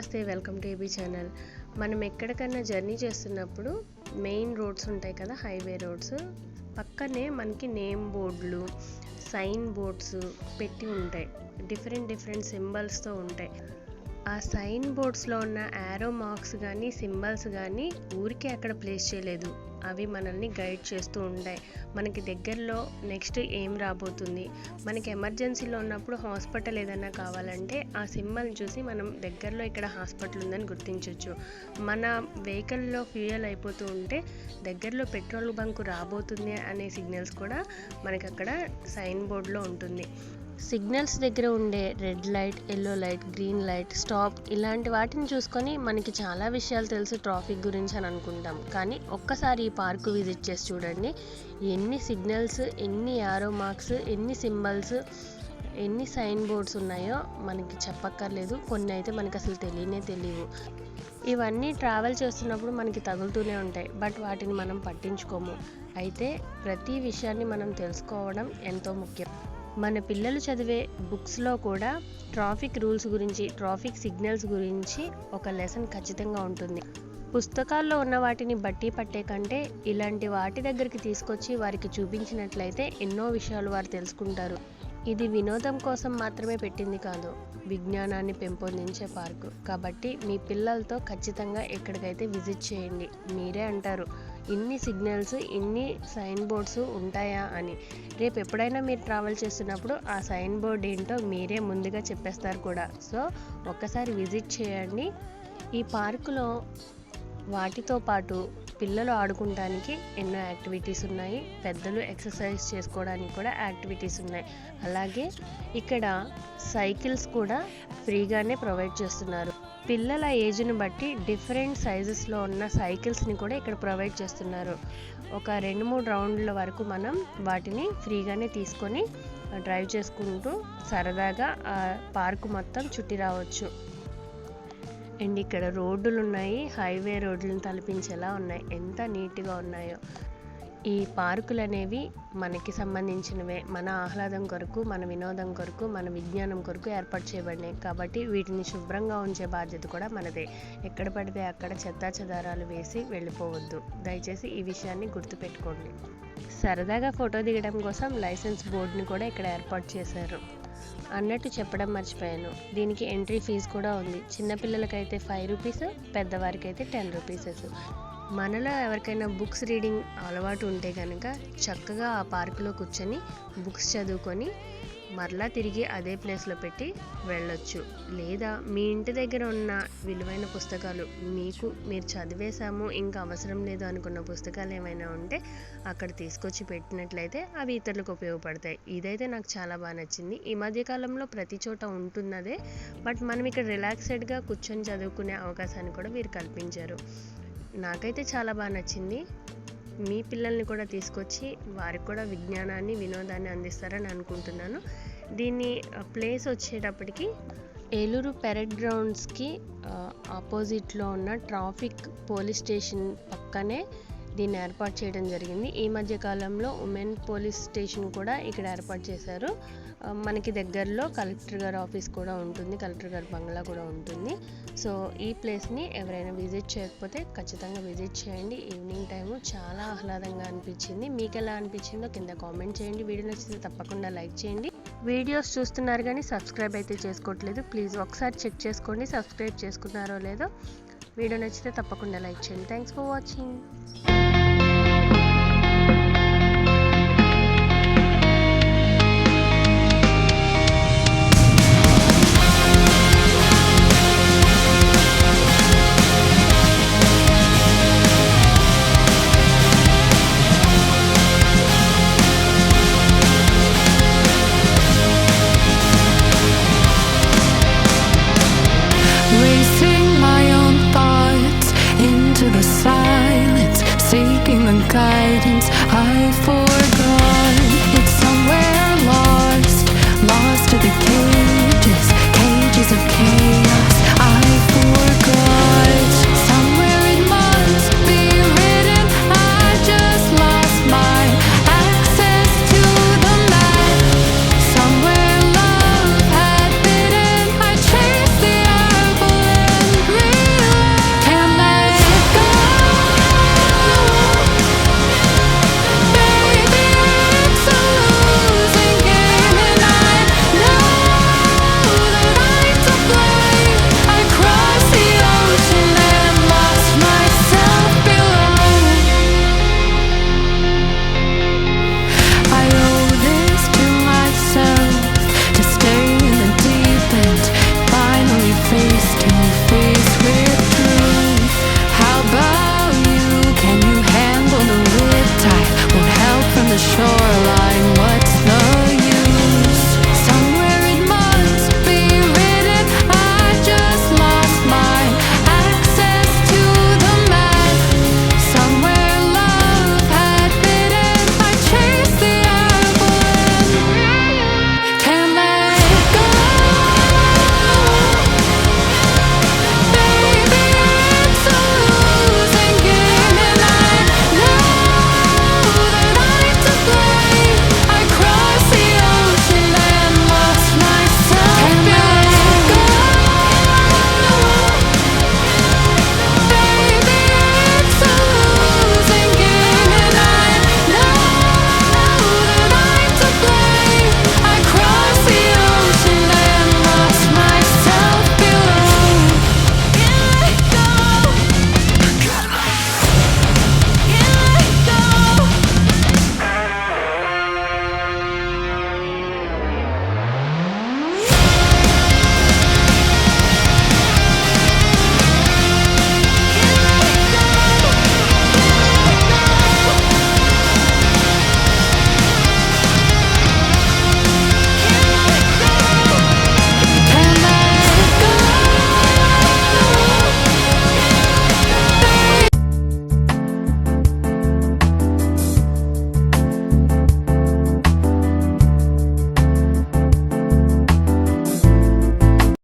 నమస్తే, welcome to AB channel. మనం ఎక్కడికన్నా జర్నీ చేస్తున్నప్పుడు మెయిన్ రోడ్స్ ఉంటాయి కదా, హైవే రోడ్స్ పక్కనే మనకి నేమ్ బోర్డులు, సైన్ బోర్డ్స్ పెట్టి ఉంటాయి. డిఫరెంట్ సింబల్స్తో ఉంటాయి. ఆ సైన్ బోర్డ్స్లో ఉన్న యారో మార్క్స్ కానీ సింబల్స్ కానీ ఊరికే అక్కడ ప్లేస్ చేయలేదు, అవి మనల్ని గైడ్ చేస్తూ ఉంటాయి. మనకి దగ్గరలో నెక్స్ట్ ఏం రాబోతుంది, మనకి ఎమర్జెన్సీలో ఉన్నప్పుడు హాస్పిటల్ ఏదైనా కావాలంటే ఆ సింబల్ని చూసి మనం దగ్గరలో ఇక్కడ హాస్పిటల్ ఉందని గుర్తించవచ్చు. మన వెహికల్లో ఫ్యూయల్ అయిపోతూ ఉంటే దగ్గరలో పెట్రోల్ బంకు రాబోతుంది అనే సిగ్నల్స్ కూడా మనకి అక్కడ సైన్ బోర్డులో ఉంటుంది. సిగ్నల్స్ దగ్గర ఉండే red light, yellow light, green light, stop ఇలాంటి వాటిని చూసుకొని మనకి చాలా విషయాలు తెలుసు ట్రాఫిక్ గురించి అని అనుకుంటాం. కానీ ఒక్కసారి ఈ పార్కు విజిట్ చేసి చూడండి, ఎన్ని సిగ్నల్స్, ఎన్ని యారో మార్క్స్, ఎన్ని సింబల్స్, ఎన్ని సైన్ బోర్డ్స్ ఉన్నాయో మనకి చెప్పక్కర్లేదు. కొన్ని అయితే మనకి అసలు తెలియవు. ఇవన్నీ ట్రావెల్ చేస్తున్నప్పుడు మనకి తగులుతూనే ఉంటాయి, బట్ వాటిని మనం పట్టించుకోము. అయితే ప్రతి విషయాన్ని మనం తెలుసుకోవడం ఎంతో ముఖ్యం. మన పిల్లలు చదివే బుక్స్లో కూడా ట్రాఫిక్ రూల్స్ గురించి, ట్రాఫిక్ సిగ్నల్స్ గురించి ఒక లెసన్ ఖచ్చితంగా ఉంటుంది. పుస్తకాల్లో ఉన్న వాటిని బట్టి పట్టే కంటే ఇలాంటి వాటి దగ్గరికి తీసుకొచ్చి వారికి చూపించినట్లయితే ఎన్నో విషయాలు వారు తెలుసుకుంటారు. ఇది వినోదం కోసం మాత్రమే పెట్టింది కాదు, విజ్ఞానాన్ని పెంపొందించే పార్కు. కాబట్టి మీ పిల్లలతో ఖచ్చితంగా ఎక్కడికైతే విజిట్ చేయండి. మీరే అంటారు, ఇన్ని సిగ్నల్స్, ఇన్ని సైన్ బోర్డ్స్ ఉంటాయా అని. రేపు ఎప్పుడైనా మీరు ట్రావెల్ చేస్తున్నప్పుడు ఆ సైన్ బోర్డ్ ఏంటో మీరే ముందుగా చెప్పేస్తారు కూడా. సో ఒక్కసారి విజిట్ చేయండి. ఈ పార్కులో వాటితో పాటు పిల్లలు ఆడుకోవడానికి ఎన్నో యాక్టివిటీస్ ఉన్నాయి, పెద్దలు ఎక్సర్సైజ్ చేసుకోవడానికి కూడా యాక్టివిటీస్ ఉన్నాయి. అలాగే ఇక్కడ సైకిల్స్ కూడా ఫ్రీగానే ప్రొవైడ్ చేస్తున్నారు. పిల్లల ఏజ్ని బట్టి డిఫరెంట్ సైజెస్లో ఉన్న సైకిల్స్ని కూడా ఇక్కడ ప్రొవైడ్ చేస్తున్నారు. ఒక 2-3 రౌండ్ల వరకు మనం వాటిని ఫ్రీగానే తీసుకొని డ్రైవ్ చేసుకుంటూ సరదాగా ఆ పార్కు మొత్తం చుట్టి రావచ్చు. అండ్ ఇక్కడ రోడ్డులు ఉన్నాయి, హైవే రోడ్లను తలపించేలా ఉన్నాయి, ఎంత నీట్గా ఉన్నాయో. ఈ పార్కులు అనేవి మనకి సంబంధించినవే, మన ఆహ్లాదం కొరకు, మన వినోదం కొరకు, మన విజ్ఞానం కొరకు ఏర్పాటు చేయబడినాయి. కాబట్టి వీటిని శుభ్రంగా ఉంచే బాధ్యత కూడా మనదే. ఎక్కడ పడితే అక్కడ చెత్తా చెదారాలు వేసి వెళ్ళిపోవద్దు. దయచేసి ఈ విషయాన్ని గుర్తుపెట్టుకోండి. సరదాగా ఫోటో దిగడం కోసం లైసెన్స్ బోర్డుని కూడా ఇక్కడ ఏర్పాటు చేశారు. అన్నట్టు చెప్పడం మర్చిపోయాను, దీనికి ఎంట్రీ ఫీజు కూడా ఉంది. చిన్నపిల్లలకైతే 5 రూపీస్, పెద్దవారికైతే 10 రూపీసెస్. మనలో ఎవరికైనా బుక్స్ రీడింగ్ అలవాటు ఉంటే కనుక చక్కగా ఆ పార్కులో కూర్చొని బుక్స్ చదువుకొని మరలా తిరిగి అదే ప్లేస్లో పెట్టి వెళ్ళొచ్చు. లేదా మీ ఇంటి దగ్గర ఉన్న విలువైన పుస్తకాలు, మీరు చదివేశాము ఇంకా అవసరం లేదు అనుకున్న పుస్తకాలు ఏమైనా ఉంటే అక్కడ తీసుకొచ్చి పెట్టినట్లయితే అవి ఇతరులకు ఉపయోగపడతాయి. ఇదైతే నాకు చాలా బాగా నచ్చింది. ఈ మధ్యకాలంలో ప్రతి చోట ఉంటున్నదే, బట్ మనం ఇక్కడ రిలాక్స్డ్గా కూర్చొని చదువుకునే అవకాశాన్ని కూడా వీరు కల్పించారు. నాకైతే చాలా బాగా నచ్చింది. మీ పిల్లల్ని కూడా తీసుకొచ్చి వారికి కూడా విజ్ఞానాన్ని, వినోదాన్ని అందిస్తారని అనుకుంటున్నాను. దీని ప్లేస్ వచ్చేటప్పటికి ఏలూరు పెరెడ్ గ్రౌండ్స్కి ఆపోజిట్లో ఉన్న ట్రాఫిక్ పోలీస్ స్టేషన్ పక్కనే దీన్ని ఏర్పాటు చేయడం జరిగింది. ఈ మధ్య కాలంలో ఉమెన్ పోలీస్ స్టేషన్ కూడా ఇక్కడ ఏర్పాటు చేశారు. మనకి దగ్గరలో కలెక్టర్ గారి ఆఫీస్ కూడా ఉంటుంది, కలెక్టర్ గారి బంగ్లా కూడా ఉంటుంది. సో ఈ ప్లేస్ని ఎవరైనా విజిట్ చేయకపోతే ఖచ్చితంగా విజిట్ చేయండి. ఈవినింగ్ టైము చాలా ఆహ్లాదంగా అనిపించింది. మీకు ఎలా అనిపించిందో కింద కామెంట్ చేయండి. వీడియో నచ్చితే తప్పకుండా లైక్ చేయండి. వీడియోస్ చూస్తున్నారు కానీ సబ్స్క్రైబ్ అయితే చేసుకోవట్లేదు, ప్లీజ్ ఒకసారి చెక్ చేసుకోండి సబ్స్క్రైబ్ చేసుకున్నారో లేదో. వీడియో నచ్చితే తప్పకుండా లైక్ చేయండి. Thanks for watching. Seeking the guidance I fall